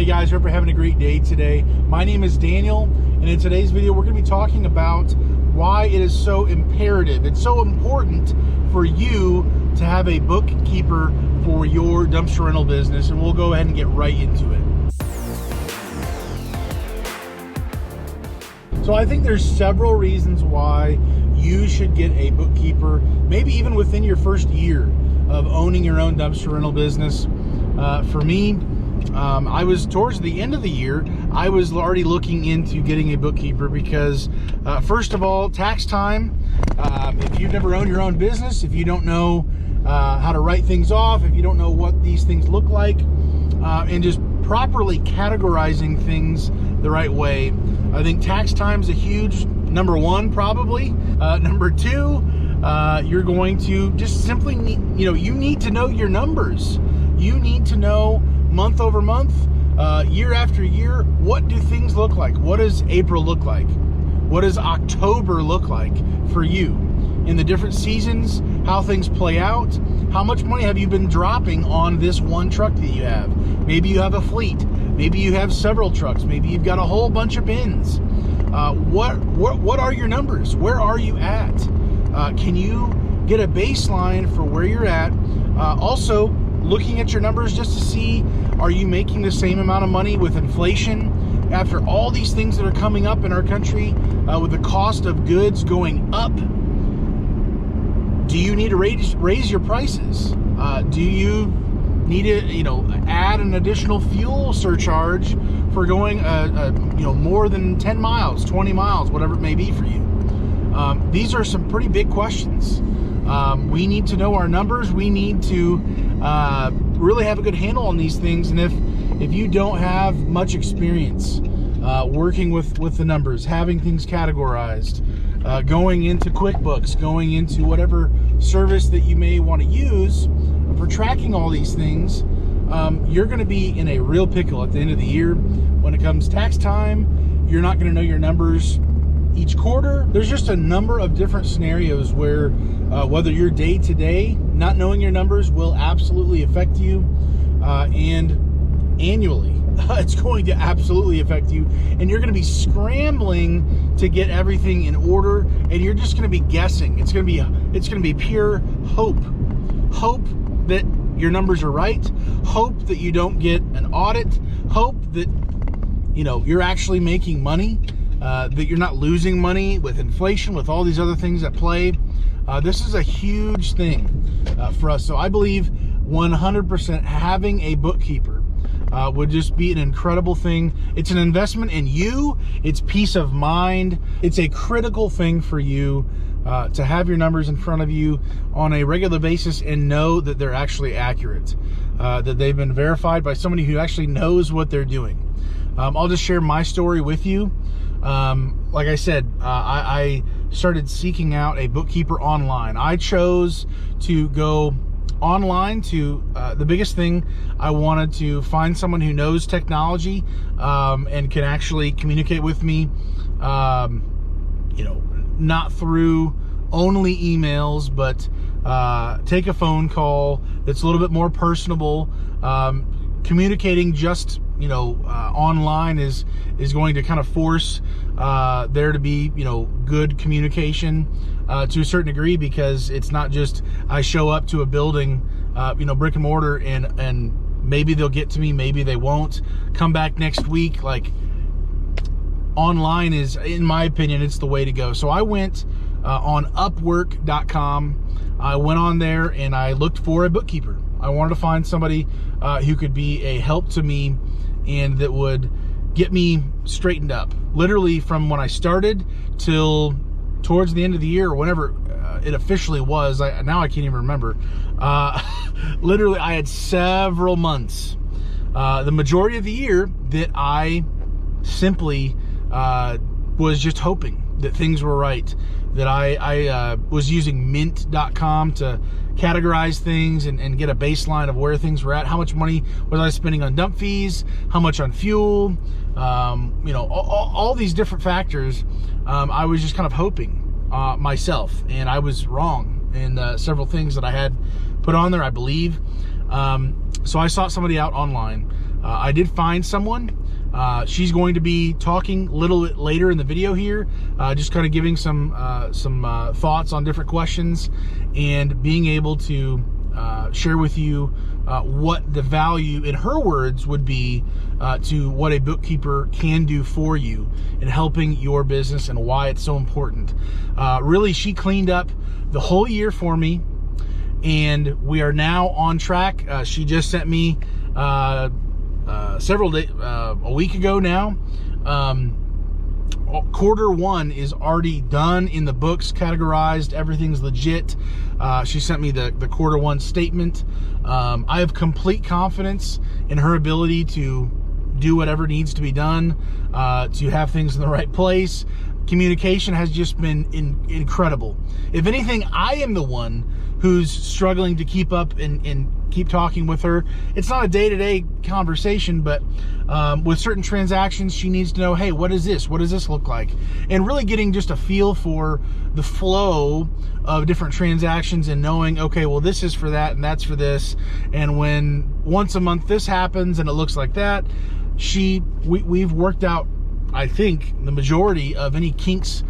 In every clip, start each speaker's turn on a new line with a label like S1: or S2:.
S1: guys, hope you're having a great day today. My name is Daniel, and in today's video we're going to be talking about why it is so imperative, it's so important for you to have a bookkeeper for your dumpster rental business, and we'll go ahead and get right into it. So I think there's several reasons why you should get a bookkeeper, maybe even within your first year of owning your own dumpster rental business. For me, I was towards the end of the year, I was already looking into getting a bookkeeper because, first of all, tax time. If you've never owned your own business, if you don't know how to write things off, if you don't know what these things look like, and just properly categorizing things the right way, I think tax time is a huge number one, probably. Number two, you're going to just simply need, you need to know your numbers. You need to know month over month, year after year, what do things look like? What does April look like? What does October look like for you? In the different seasons, how things play out, how much money have you been dropping on this one truck that you have? Maybe you have a fleet, maybe you have several trucks, maybe you've got a whole bunch of bins. What are your numbers? Where are you at? Can you get a baseline for where you're at? Also, looking at your numbers just to see, are you making the same amount of money with inflation? After all these things that are coming up in our country, with the cost of goods going up, do you need to raise your prices? Do you need to add an additional fuel surcharge for going more than 10 miles, 20 miles, whatever it may be for you? These are some pretty big questions. We need to know our numbers. We need to really have a good handle on these things. And if you don't have much experience working with the numbers, having things categorized, going into QuickBooks, going into whatever service that you may want to use for tracking all these things, you're going to be in a real pickle at the end of the year. When it comes tax time, you're not going to know your numbers each quarter. There's just a number of different scenarios where whether you're day to day, not knowing your numbers will absolutely affect you, and annually it's going to absolutely affect you, and you're going to be scrambling to get everything in order, and you're just going to be guessing. It's going to be pure hope that your numbers are right, hope that you don't get an audit, hope that you're actually making money, that you're not losing money with inflation, with all these other things at play. This is a huge thing for us. So I believe 100% having a bookkeeper would just be an incredible thing. It's an investment in you. It's peace of mind. It's a critical thing for you to have your numbers in front of you on a regular basis and know that they're actually accurate, that they've been verified by somebody who actually knows what they're doing. I'll just share my story with you. Like I said, I started seeking out a bookkeeper online. I chose to go online to the biggest thing. I wanted to find someone who knows technology and can actually communicate with me, not through only emails, but take a phone call that's a little bit more personable. Communicating just online is going to kind of force there to be good communication to a certain degree, because it's not just I show up to a building, brick and mortar, and maybe they'll get to me, maybe they won't. Come back next week. Like, online is, in my opinion, it's the way to go. So I went on Upwork.com. I went on there and I looked for a bookkeeper. I wanted to find somebody who could be a help to me and that would get me straightened up. Literally from when I started till towards the end of the year, or whenever it officially was. Now I can't even remember. Literally, I had several months, the majority of the year, that I simply was just hoping that things were right, that I was using mint.com to categorize things and get a baseline of where things were at. How much money was I spending on dump fees? How much on fuel? All these different factors. I was just kind of hoping myself, and I was wrong in several things that I had put on there, I believe. So I sought somebody out online. I did find someone. She's going to be talking a little bit later in the video here, just kind of giving some thoughts on different questions and being able to share with you what the value, in her words, would be to what a bookkeeper can do for you in helping your business and why it's so important. Really, she cleaned up the whole year for me, and we are now on track. She just sent me several days, a week ago now. Quarter one is already done in the books, categorized, everything's legit. She sent me the quarter one statement. I have complete confidence in her ability to do whatever needs to be done, to have things in the right place. Communication has just been incredible. If anything, I am the one who's struggling to keep up and keep talking with her. It's not a day-to-day conversation, but with certain transactions, she needs to know, hey, what is this? What does this look like? And really getting just a feel for the flow of different transactions and knowing, okay, well, this is for that and that's for this. And when once a month this happens and it looks like that, we've worked out, I think, the majority of any kinks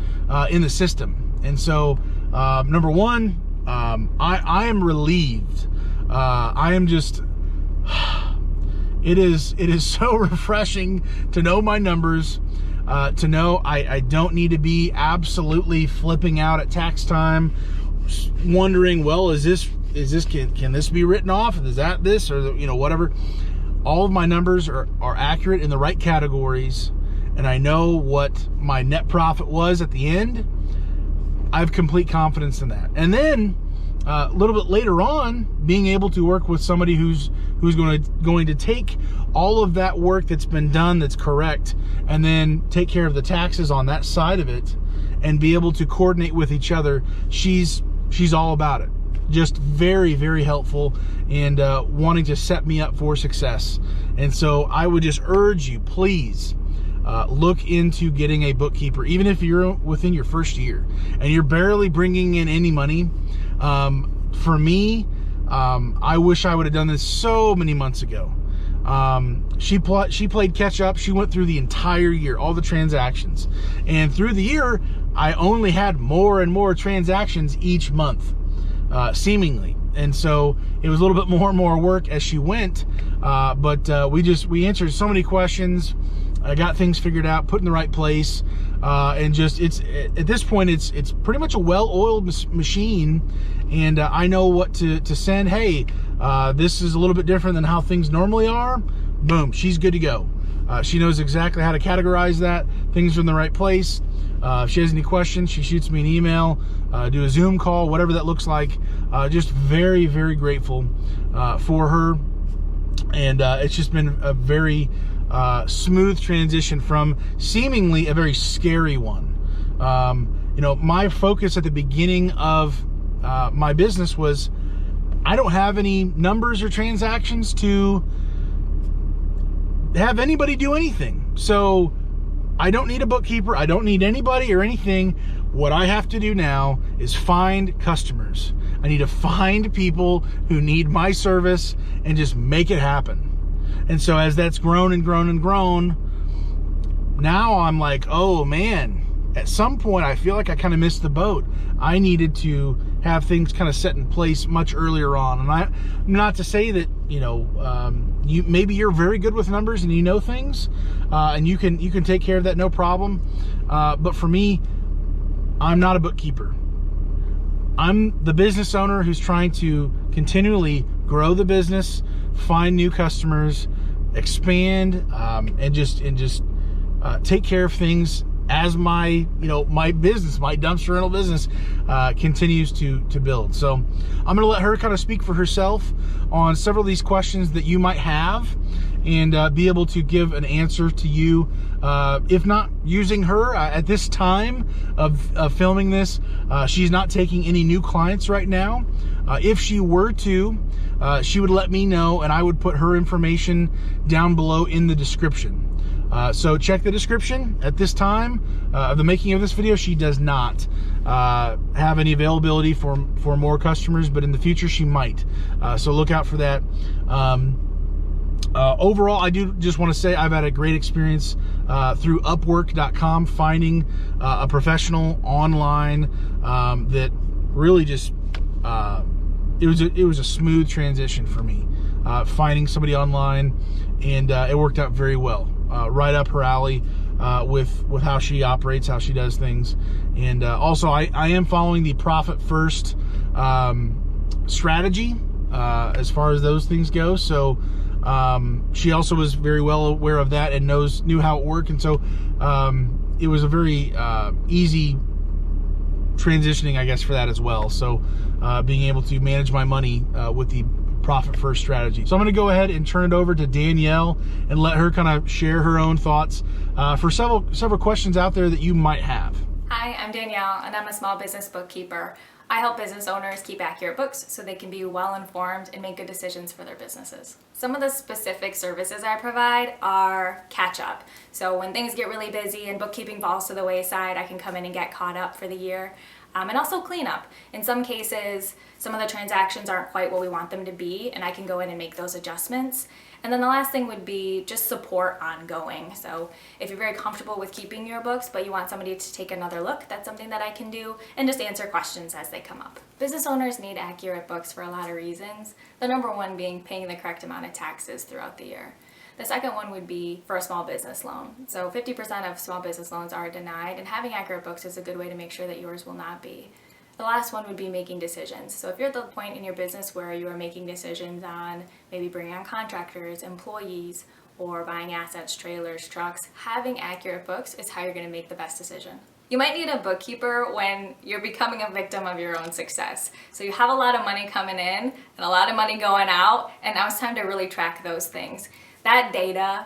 S1: in the system. And so, number one, I am relieved. I am just, it is so refreshing to know my numbers, to know I don't need to be absolutely flipping out at tax time, wondering, well, can this be written off? Is that this, or whatever? All of my numbers are accurate in the right categories, and I know what my net profit was at the end. I have complete confidence in that. And then a little bit later on, being able to work with somebody who's going to take all of that work that's been done that's correct, and then take care of the taxes on that side of it, and be able to coordinate with each other. She's all about it. Just very, very helpful, and wanting to set me up for success. And so I would just urge you, please, look into getting a bookkeeper, even if you're within your first year and you're barely bringing in any money. For me, I wish I would have done this so many months ago. She played catch up. She went through the entire year, all the transactions, and through the year, I only had more and more transactions each month, seemingly. And so it was a little bit more and more work as she went, but we answered so many questions. I got things figured out, put in the right place, and just at this point it's pretty much a well-oiled machine, and I know what to send. Hey, this is a little bit different than how things normally are. Boom, she's good to go. She knows exactly how to categorize that. Things are in the right place. If she has any questions, she shoots me an email, do a Zoom call, whatever that looks like. Just very, very grateful for her, and it's just been a very smooth transition from seemingly a very scary one. My focus at the beginning of my business was, I don't have any numbers or transactions to have anybody do anything. So I don't need a bookkeeper. I don't need anybody or anything. What I have to do now is find customers. I need to find people who need my service and just make it happen. And so as that's grown and grown and grown, now I'm like, oh man, at some point I feel like I kind of missed the boat. I needed to have things kind of set in place much earlier on. And not to say that, maybe you're very good with numbers and you know things, and you can take care of that, no problem. But for me, I'm not a bookkeeper. I'm the business owner who's trying to continually grow the business, find new customers, expand, and just take care of things as my business, my dumpster rental business, continues to build. So I'm going to let her kind of speak for herself on several of these questions that you might have, and be able to give an answer to you. If not using her at this time of filming this, she's not taking any new clients right now. If she were to, she would let me know, and I would put her information down below in the description. So check the description. At this time of the making of this video, she does not have any availability for more customers, but in the future she might. So look out for that. Overall, I do just want to say I've had a great experience through Upwork.com finding a professional online that really just it was a smooth transition for me. Finding somebody online, and it worked out very well. Right up her alley with how she operates, how she does things, and also I am following the profit first strategy as far as those things go. So she also was very well aware of that and knew how it worked, and so it was a very easy transitioning, I guess, for that as well. So being able to manage my money with the profit first strategy. So I'm going to go ahead and turn it over to Danielle and let her kind of share her own thoughts for several questions out there that you might have.
S2: Hi, I'm Danielle, and I'm a small business bookkeeper. I help business owners keep accurate books so they can be well informed and make good decisions for their businesses. Some of the specific services I provide are catch up. So when things get really busy and bookkeeping falls to the wayside, I can come in and get caught up for the year. And also cleanup. In some cases, some of the transactions aren't quite what we want them to be, and I can go in and make those adjustments. And then the last thing would be just support ongoing. So if you're very comfortable with keeping your books, but you want somebody to take another look, that's something that I can do, and just answer questions as they come up. Business owners need accurate books for a lot of reasons. The number one being paying the correct amount of taxes throughout the year. The second one would be for a small business loan. So 50% of small business loans are denied, and having accurate books is a good way to make sure that yours will not be. The last one would be making decisions. So if you're at the point in your business where you are making decisions on maybe bringing on contractors, employees, or buying assets, trailers, trucks, having accurate books is how you're going to make the best decision. You might need a bookkeeper when you're becoming a victim of your own success. So you have a lot of money coming in and a lot of money going out, and now it's time to really track those things. That data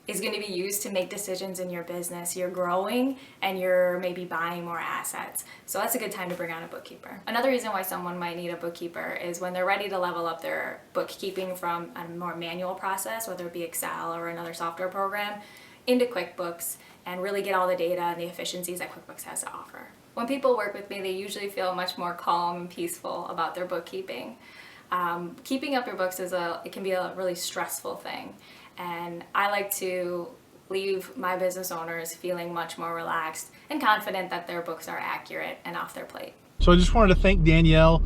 S2: is going to be used to make decisions in your business. You're growing and you're maybe buying more assets. So that's a good time to bring on a bookkeeper. Another reason why someone might need a bookkeeper is when they're ready to level up their bookkeeping from a more manual process, whether it be Excel or another software program, into QuickBooks and really get all the data and the efficiencies that QuickBooks has to offer. When people work with me, they usually feel much more calm and peaceful about their bookkeeping. Keeping up your books it can be a really stressful thing. And I like to leave my business owners feeling much more relaxed and confident that their books are accurate and off their plate.
S1: So I just wanted to thank Danielle,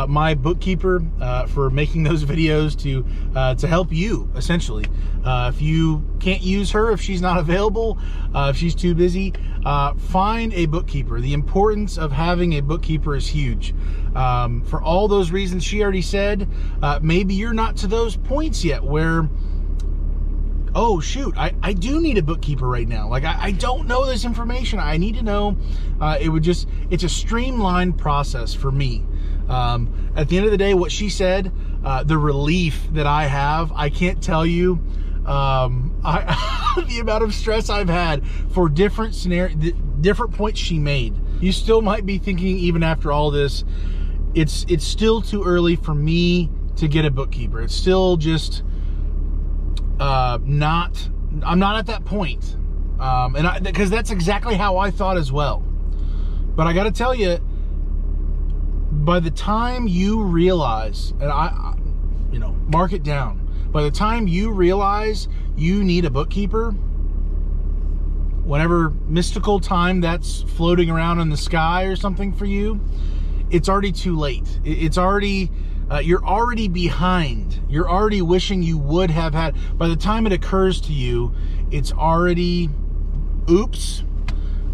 S1: my bookkeeper, for making those videos to help you, essentially. If you can't use her, if she's not available, if she's too busy, find a bookkeeper. The importance of having a bookkeeper is huge. For all those reasons she already said, maybe you're not to those points yet where, oh shoot, I do need a bookkeeper right now. Like I don't know this information. I need to know. It's a streamlined process for me. At the end of the day, what she said, the relief that I have, I can't tell you the amount of stress I've had for different different points she made. You still might be thinking, even after all this, it's still too early for me to get a bookkeeper. It's still just I'm not at that point. Because that's exactly how I thought as well. But I got to tell you, by the time you realize, and mark it down, by the time you realize you need a bookkeeper, whatever mystical time that's floating around in the sky or something for you, it's already too late. It's already, you're already behind. You're already wishing you would have had. By the time it occurs to you, it's already, oops.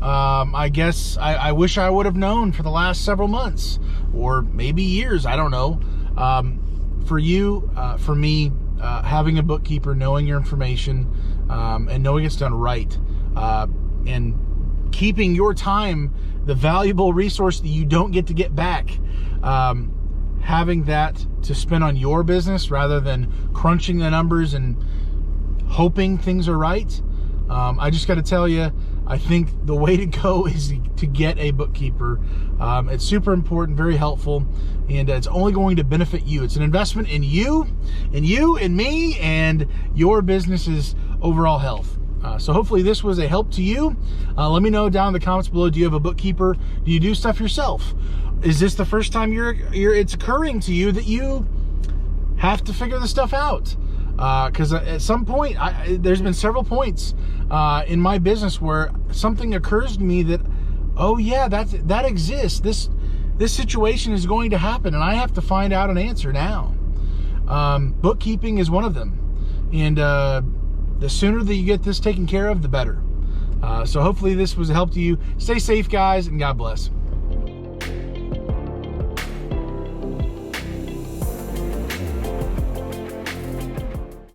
S1: I guess I wish I would have known for the last several months or maybe years. I don't know. For you, for me, having a bookkeeper, knowing your information, and knowing it's done right, and keeping your time, the valuable resource that you don't get back, having that to spend on your business rather than crunching the numbers and hoping things are right. I just got to tell you, I think the way to go is to get a bookkeeper. It's super important, very helpful, and it's only going to benefit you. It's an investment in you, and me, and your business's overall health. So hopefully this was a help to you. Let me know down in the comments below, do you have a bookkeeper? Do you do stuff yourself? Is this the first time it's occurring to you that you have to figure this stuff out? Because at some point, there's been several points in my business where something occurs to me that, oh yeah, that exists. This situation is going to happen, and I have to find out an answer now. Bookkeeping is one of them, and the sooner that you get this taken care of, the better. So hopefully this was a help to you. Stay safe, guys, and God bless.